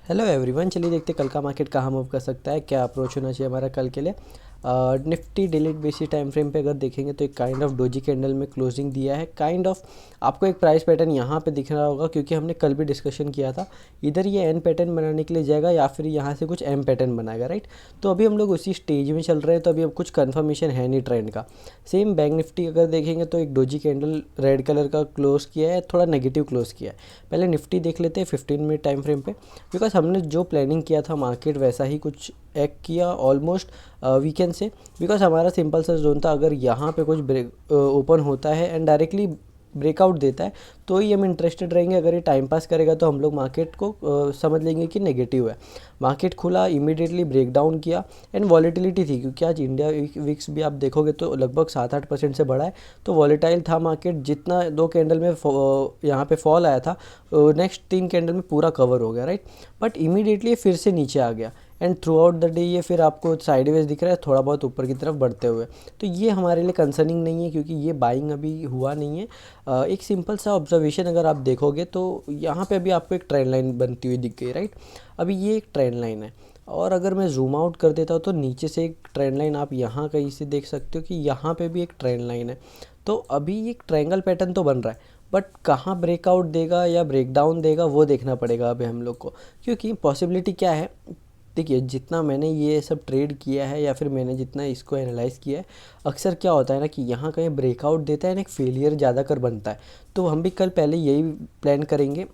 Hello everyone, चलिए देखते हैं कल का मार्केट कहाँ मूव कर सकता है, क्या अप्रोच होना चाहिए हमारा कल के लिए। Nifty daily basis time frame पे अगर देखेंगे तो एक काइंड ऑफ डोजी कैंडल में क्लोजिंग दिया है। काइंड ऑफ आपको एक प्राइस पैटर्न यहाँ पे दिख रहा होगा, क्योंकि हमने कल भी डिस्कशन किया था। इधर ये एन पैटर्न बनाने के लिए जाएगा या फिर यहाँ से कुछ एम पैटर्न बनाएगा, राइट। तो अभी हम लोग उसी स्टेज में चल रहे हैं, तो अभी अब कुछ कन्फर्मेशन है नहीं ट्रेंड का। सेम बैंक निफ्टी अगर देखेंगे तो एक डोजी कैंडल रेड कलर का क्लोज किया है, थोड़ा नेगेटिव क्लोज किया है। पहले निफ्टी देख लेते हैं 15 मिनट टाइम फ्रेम पे, बिकॉज हमने जो प्लानिंग किया था मार्केट वैसा ही कुछ एक्ट किया ऑलमोस्ट वीकेंड से। बिकॉज हमारा सिंपल सा जोन था, अगर यहाँ पे कुछ ब्रेक ओपन होता है एंड डायरेक्टली ब्रेकआउट देता है तो ही हम इंटरेस्टेड रहेंगे। अगर ये टाइम पास करेगा तो हम लोग मार्केट को समझ लेंगे कि नेगेटिव है। मार्केट खुला, इमीडिएटली ब्रेक डाउन किया एंड वॉलेटिलिटी थी, क्योंकि आज इंडिया विक्स भी आप देखोगे तो लगभग 7-8% से बढ़ा है। तो वॉलेटाइल था मार्केट, जितना 2 कैंडल में यहाँ पे फॉल आया था नेक्स्ट 3 कैंडल में पूरा कवर हो गया, राइट। बट इमीडिएटली फिर से नीचे आ गया and through out the day ये फिर आपको साइडवेज दिख रहा है, थोड़ा बहुत ऊपर की तरफ बढ़ते हुए। तो ये हमारे लिए कंसर्निंग नहीं है, क्योंकि ये बाइंग अभी हुआ नहीं है। एक सिंपल सा ऑब्जर्वेशन अगर आप देखोगे तो यहाँ पे अभी आपको एक ट्रेंड लाइन बनती हुई दिख गई, राइट। अभी ये एक ट्रेंड लाइन है, और अगर मैं जूम आउट कर देता हूँ तो नीचे से एक ट्रेंड लाइन आप यहाँ कहीं से देख सकते हो कि यहाँ पे भी एक ट्रेंड लाइन है। तो अभी एक ट्रायंगल पैटर्न तो बन रहा है, बट कहाँ ब्रेकआउट देगा या ब्रेक डाउन देगा वो देखना पड़ेगा अभी हम लोग को। क्योंकि पॉसिबिलिटी क्या है, देखिए जितना मैंने ये सब ट्रेड किया है या फिर मैंने जितना इसको एनालाइज़ किया है, अक्सर क्या होता है ना कि यहाँ कहीं ब्रेकआउट देता है ना, एक फेलियर ज़्यादा कर बनता है। तो हम भी कल पहले यही प्लान करेंगे,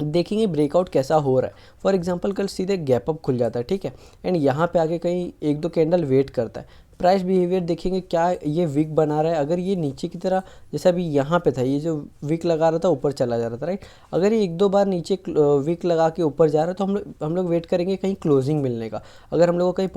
देखेंगे ब्रेकआउट कैसा हो रहा है। फॉर एग्जांपल कल सीधे गैप अप खुल जाता है, ठीक है, एंड यहाँ पे आके कहीं 1-2 कैंडल वेट करता है। प्राइस बिहेवियर देखेंगे, क्या ये विक बना रहा है। अगर ये नीचे की तरह, जैसा अभी यहाँ पे था, ये जो विक लगा रहा था ऊपर चला जा रहा था, राइट। अगर ये 1-2 बार नीचे विक लगा के ऊपर जा रहा है तो हम लोग वेट करेंगे कहीं क्लोजिंग मिलने का। अगर हम लोग को कहीं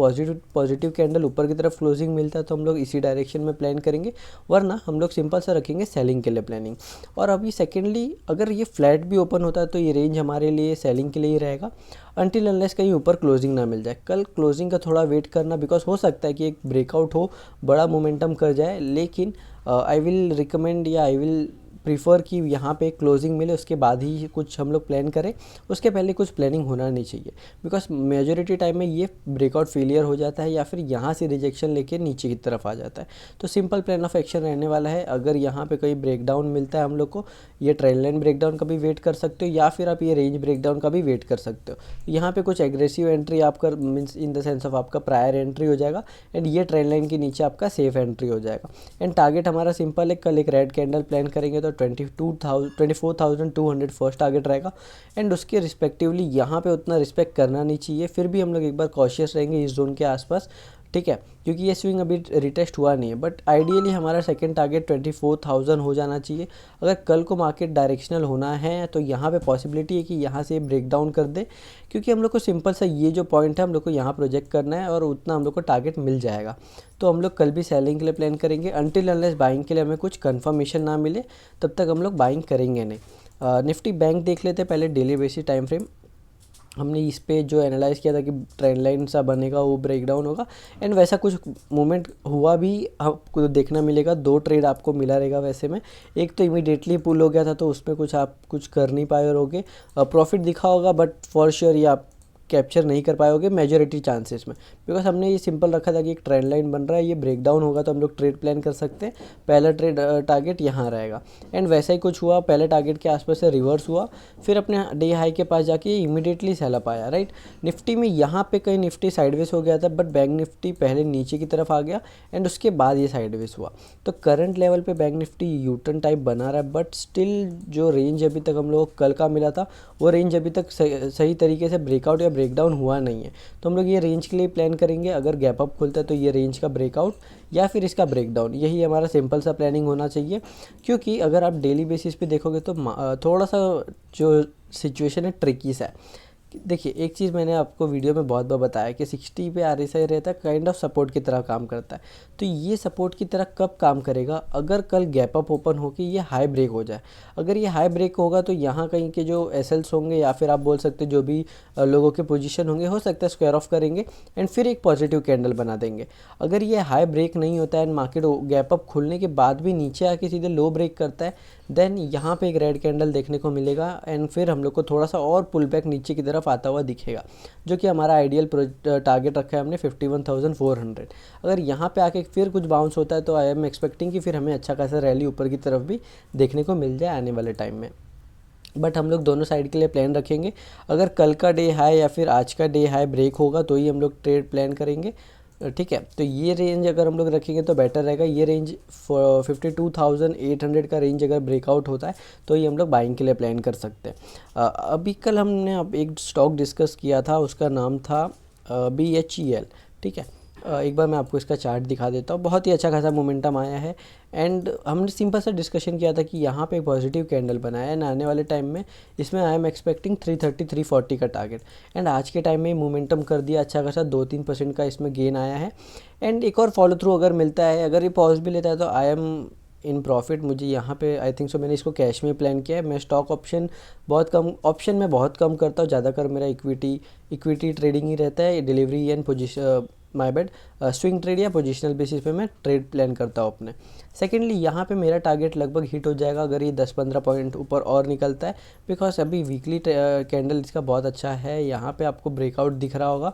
पॉजिटिव कैंडल ऊपर की तरफ क्लोजिंग मिलता है तो हम लोग इसी डायरेक्शन में प्लान करेंगे, वरना हम लोग सिंपल सा रखेंगे सेलिंग के लिए प्लानिंग। और अभी सेकेंडली अगर ये फ्लैट भी ओपन होता है तो ये रेंज हमारे लिए सेलिंग के लिए ही रहेगा, अनटिल अनलेस कहीं ऊपर क्लोजिंग ना मिल जाए। कल क्लोजिंग का थोड़ा वेट करना, बिकॉज हो सकता है कि एक ब्रेकआउट हो, बड़ा मोमेंटम कर जाए, लेकिन आई विल रिकमेंड या आई विल प्रीफर कि यहाँ पे क्लोजिंग मिले उसके बाद ही कुछ हम लोग प्लान करें। उसके पहले कुछ प्लानिंग होना नहीं चाहिए, बिकॉज मेजोरिटी टाइम में ये ब्रेकआउट फेलियर हो जाता है या फिर यहाँ से रिजेक्शन लेके नीचे की तरफ आ जाता है। तो सिंपल प्लान ऑफ एक्शन रहने वाला है। अगर यहाँ पे कोई ब्रेकडाउन मिलता है हम लोग को, ये ट्रेंड लाइन ब्रेकडाउन का भी वेट कर सकते हो या फिर आप ये रेंज ब्रेकडाउन का भी वेट कर सकते हो। यहाँ पे कुछ एग्रेसिव एंट्री आपका means in the sense of आपका प्रायर एंट्री हो जाएगा, एंड ये ट्रेंड लाइन के नीचे आपका सेफ एंट्री हो जाएगा। एंड टारगेट हमारा सिंपल है, कल एक रेड कैंडल प्लान करेंगे तो 24,200 फर्स्ट टारगेट रहेगा, एंड उसके रिस्पेक्टिवली यहाँ पे उतना रिस्पेक्ट करना नहीं चाहिए। फिर भी हम लोग एक बार कॉशियस रहेंगे इस जोन के आसपास, ठीक है, क्योंकि ये स्विंग अभी रिटेस्ट हुआ नहीं है। बट आइडियली हमारा सेकंड टारगेट 24,000 हो जाना चाहिए। अगर कल को मार्केट डायरेक्शनल होना है तो यहाँ पे पॉसिबिलिटी है कि यहाँ से ब्रेक डाउन कर दे, क्योंकि हम लोग को सिंपल सा ये जो पॉइंट है हम लोग को यहाँ प्रोजेक्ट करना है और उतना हम लोग को टारगेट मिल जाएगा। तो हम लोग कल भी सेलिंग के लिए प्लान करेंगे, अनटिल अनलेस बाइंग के लिए हमें कुछ कन्फर्मेशन ना मिले तब तक हम लोग बाइंग करेंगे नहीं। निफ्टी बैंक देख लेते पहले डेली बेसिस टाइम फ्रेम। हमने इस पे जो एनालाइज़ किया था कि ट्रेंड लाइन सा बनेगा, वो ब्रेक डाउन होगा, एंड वैसा कुछ मूवमेंट हुआ भी आपको देखना मिलेगा। 2 ट्रेड आपको मिला रहेगा वैसे में। एक तो इमीडिएटली पुल हो गया था तो उसमें कुछ आप कुछ कर नहीं पाए होगे, प्रॉफिट दिखा होगा, बट फॉर श्योर ये आप कैप्चर नहीं कर पाओगे मेजोरिटी चांसेस में, बिकॉज हमने ये सिंपल रखा था कि एक ट्रेंड लाइन बन रहा है, ये ब्रेक डाउन होगा तो हम लोग ट्रेड प्लान कर सकते हैं। पहला ट्रेड टारगेट यहाँ रहेगा, एंड वैसा ही कुछ हुआ, पहले टारगेट के आसपास से रिवर्स हुआ, फिर अपने डे हाई के पास जाके इमीडिएटली सेल अप आया, राइट। निफ्टी में यहाँ पे कहीं निफ्टी साइडवेज हो गया था, बट बैंक निफ्टी पहले नीचे की तरफ आ गया एंड उसके बाद ये साइडवेज हुआ। तो करंट लेवल पे बैंक निफ्टी यूटर्न टाइप बना रहा है, बट स्टिल जो रेंज अभी तक हम लोग को कल का मिला था वो रेंज अभी तक सही तरीके से ब्रेकआउट या ब्रेकडाउन हुआ नहीं है। तो हम लोग ये रेंज के लिए प्लान करेंगे, अगर गैप अप खुलता है तो ये रेंज का ब्रेकआउट या फिर इसका ब्रेकडाउन, यही हमारा सिंपल सा प्लानिंग होना चाहिए। क्योंकि अगर आप डेली बेसिस पे देखोगे तो थोड़ा सा जो सिचुएशन है ट्रिकी सा है। देखिए एक चीज़ मैंने आपको वीडियो में बहुत बार बताया कि 60 पे RSI रहता है, काइंड ऑफ सपोर्ट की तरह काम करता है। तो ये सपोर्ट की तरह कब काम करेगा, अगर कल गैप अप ओपन हो के ये हाई ब्रेक हो जाए। अगर ये हाई ब्रेक होगा तो यहाँ कहीं के जो एसएल्स होंगे या फिर आप बोल सकते जो भी लोगों के पोजीशन होंगे, हो सकता है स्क्वायर ऑफ करेंगे एंड फिर एक पॉजिटिव कैंडल बना देंगे। अगर ये हाई ब्रेक नहीं होता है एंड मार्केट गैप अप खुलने के बाद भी नीचे आके सीधे लो ब्रेक करता है, देन यहाँ पे एक रेड कैंडल देखने को मिलेगा एंड फिर हम लोग को थोड़ा सा और पुल बैक नीचे की तरफ आता हुआ दिखेगा, जो कि हमारा आइडियल टारगेट रखा है हमने 51,400। अगर यहाँ पे आके फिर कुछ बाउंस होता है तो आई एम एक्सपेक्टिंग कि फिर हमें अच्छा खासा रैली ऊपर की तरफ भी देखने को मिल जाए आने वाले टाइम में। बट हम लोग दोनों साइड के लिए प्लान रखेंगे। अगर कल का डे हाई या फिर आज का डे हाई ब्रेक होगा तो ही हम लोग ट्रेड प्लान करेंगे, ठीक है। तो ये रेंज अगर हम लोग रखेंगे तो बेटर रहेगा। ये रेंज 52,800 का रेंज अगर ब्रेकआउट होता है तो ये हम लोग बाइंग के लिए प्लान कर सकते हैं। अभी कल हमने अब एक स्टॉक डिस्कस किया था, उसका नाम था BHEL, ठीक है। एक बार मैं आपको इसका चार्ट दिखा देता हूँ। बहुत ही अच्छा खासा मोमेंटम आया है एंड हमने सिंपल सा डिस्कशन किया था कि यहाँ पे एक पॉजिटिव कैंडल बनाया है एंड आने वाले टाइम में इसमें आई एम एक्सपेक्टिंग 330-340 का टारगेट। एंड आज के टाइम में मोमेंटम कर दिया अच्छा खासा, 2-3% का इसमें गेन आया है। एंड एक और फॉलो थ्रू अगर मिलता है, अगर ये पॉज भी लेता है तो आई एम इन प्रॉफिट। मुझे यहाँ पे आई थिंक सो मैंने इसको कैश में प्लान किया है। मैं स्टॉक ऑप्शन में बहुत कम करता हूँ, ज़्यादातर मेरा इक्विटी ट्रेडिंग ही रहता है। Delivery and position my bad swing trade या पोजिशनल बेसिस पे मैं ट्रेड प्लान करता हूँ अपने। सेकेंडली यहाँ पे मेरा टारगेट लगभग हिट हो जाएगा अगर ये 10-15 पॉइंट ऊपर और निकलता है, बिकॉज अभी वीकली कैंडल इसका बहुत अच्छा है। यहाँ पे आपको ब्रेकआउट दिख रहा होगा,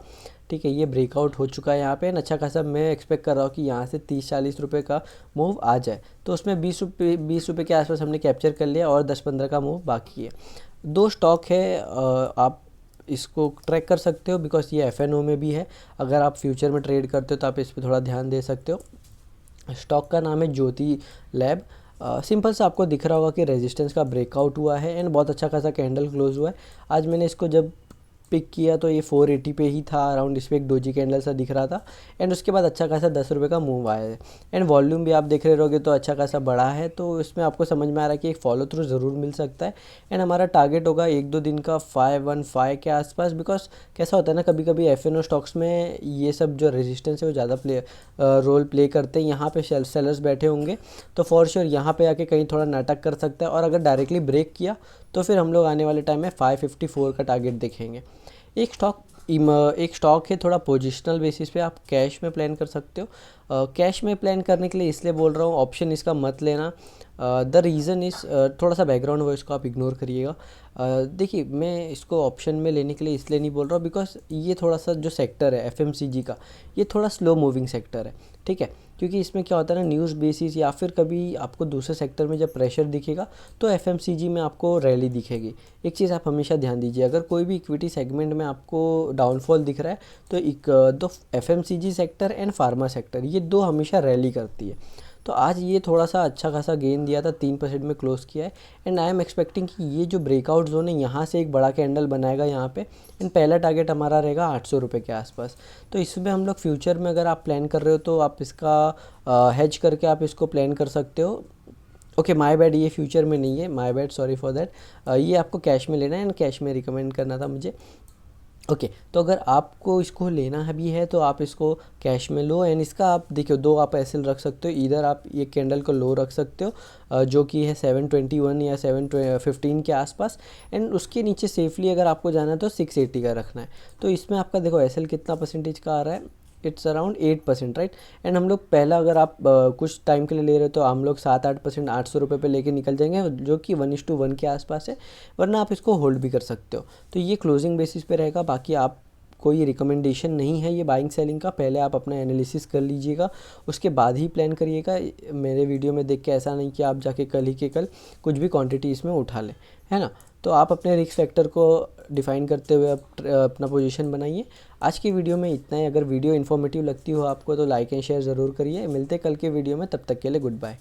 ठीक है। ये ब्रेकआउट हो चुका है यहाँ पे, अच्छा खासा मैं एक्सपेक्ट कर रहा हूँ कि यहाँ से 30-40 रुपये का मूव आ जाए। तो उसमें 20 रुपये के आसपास हमने कैप्चर कर लिया और 10-15 का मूव बाकी है। 2 स्टॉक है, आप इसको ट्रैक कर सकते हो बिकॉज ये FNO में भी है। अगर आप फ्यूचर में ट्रेड करते हो तो आप इस पर थोड़ा ध्यान दे सकते हो। स्टॉक का नाम है ज्योति लैब। सिंपल सा आपको दिख रहा होगा कि रेजिस्टेंस का ब्रेकआउट हुआ है एंड बहुत अच्छा खासा कैंडल क्लोज हुआ है। आज मैंने इसको जब पिक किया तो ये 480 पे ही था अराउंड, इस पर एक डोजी कैंडल सा दिख रहा था एंड उसके बाद अच्छा खासा 10 रुपये का मूव आया है। एंड वॉल्यूम भी आप देख रहे रहोगे तो अच्छा खासा बड़ा है, तो इसमें आपको समझ में आ रहा है कि एक फॉलो थ्रू ज़रूर मिल सकता है। एंड हमारा टारगेट होगा 1-2 दिन का 515 के आसपास, बिकॉज कैसा होता है ना, कभी कभी FNO स्टॉक्स में ये सब जो रेजिस्टेंस है वो ज़्यादा रोल प्ले करते हैं। यहाँ पे सेलर्स बैठे होंगे तो फॉर श्योर यहाँ पे आके कहीं थोड़ा नाटक कर सकता है, और अगर डायरेक्टली ब्रेक किया तो फिर हम लोग आने वाले टाइम में 554 का टारगेट देखेंगे। एक स्टॉक है थोड़ा पोजिशनल बेसिस पे आप कैश में प्लान कर सकते हो। कैश में प्लान करने के लिए इसलिए बोल रहा हूँ, ऑप्शन इसका मत लेना। द रीज़न इज़, थोड़ा सा बैकग्राउंड वॉइस को आप इग्नोर करिएगा। देखिए, मैं इसको ऑप्शन में लेने के लिए इसलिए नहीं बोल रहा हूँ बिकॉज ये थोड़ा सा जो सेक्टर है FMCG का, ये थोड़ा स्लो मूविंग सेक्टर है, ठीक है। क्योंकि इसमें क्या होता है ना, न्यूज़ बेसिस या फिर कभी आपको दूसरे सेक्टर में जब प्रेशर दिखेगा तो FMCG में आपको रैली दिखेगी। एक चीज़ आप हमेशा ध्यान दीजिए, अगर कोई भी इक्विटी सेगमेंट में आपको डाउनफॉल दिख रहा है तो दो FMCG sector and pharma sector, ये दो हमेशा रैली करती है। तो आज ये थोड़ा सा अच्छा खासा गेन दिया था, 3% में क्लोज किया है एंड आई एम एक्सपेक्टिंग कि ये जो ब्रेकआउट जोन है यहाँ से एक बड़ा कैंडल बनाएगा यहाँ पे एंड पहला टारगेट हमारा रहेगा 800 रुपये के आसपास। तो इसमें हम लोग फ्यूचर में अगर आप प्लान कर रहे हो तो आप इसका हेज करके आप इसको प्लान कर सकते हो। ओके, माय बैड, ये फ्यूचर में नहीं है, my bad, sorry for that. ये आपको कैश में लेना है एंड कैश में रिकमेंड करना था मुझे। ओके, तो अगर आपको इसको लेना है भी है तो आप इसको कैश में लो एंड इसका आप देखिए 2 आप ऐसे रख सकते हो। इधर आप ये कैंडल को लो रख सकते हो जो कि है 721 या 715 के आसपास, एंड उसके नीचे सेफली अगर आपको जाना है तो 680 का रखना है। तो इसमें आपका देखो SL कितना परसेंटेज का आ रहा है, इट्स अराउंड 8%, राइट। एंड हम लोग पहला अगर आप कुछ टाइम के लिए ले रहे हो तो हम लोग 7-8% 800 रुपये पे लेके निकल जाएंगे, जो कि 1:1 के आसपास है, वरना आप इसको होल्ड भी कर सकते हो। तो ये क्लोजिंग बेसिस पे रहेगा, बाकी आप कोई रिकमेंडेशन नहीं है ये बाइंग सेलिंग का। पहले आप अपना एनालिसिस कर लीजिएगा, उसके बाद ही प्लान करिएगा। मेरे वीडियो में देख के ऐसा नहीं कि आप जाके कल ही के कल कुछ भी क्वांटिटी इसमें उठा लें, है ना। तो आप अपने रिस्क फैक्टर को डिफाइन करते हुए अपना पोजीशन बनाइए। आज की वीडियो में इतना ही। अगर वीडियो इन्फॉर्मेटिव लगती हो आपको तो लाइक एंड शेयर ज़रूर करिए। मिलते कल के वीडियो में, तब तक के लिए गुड बाय।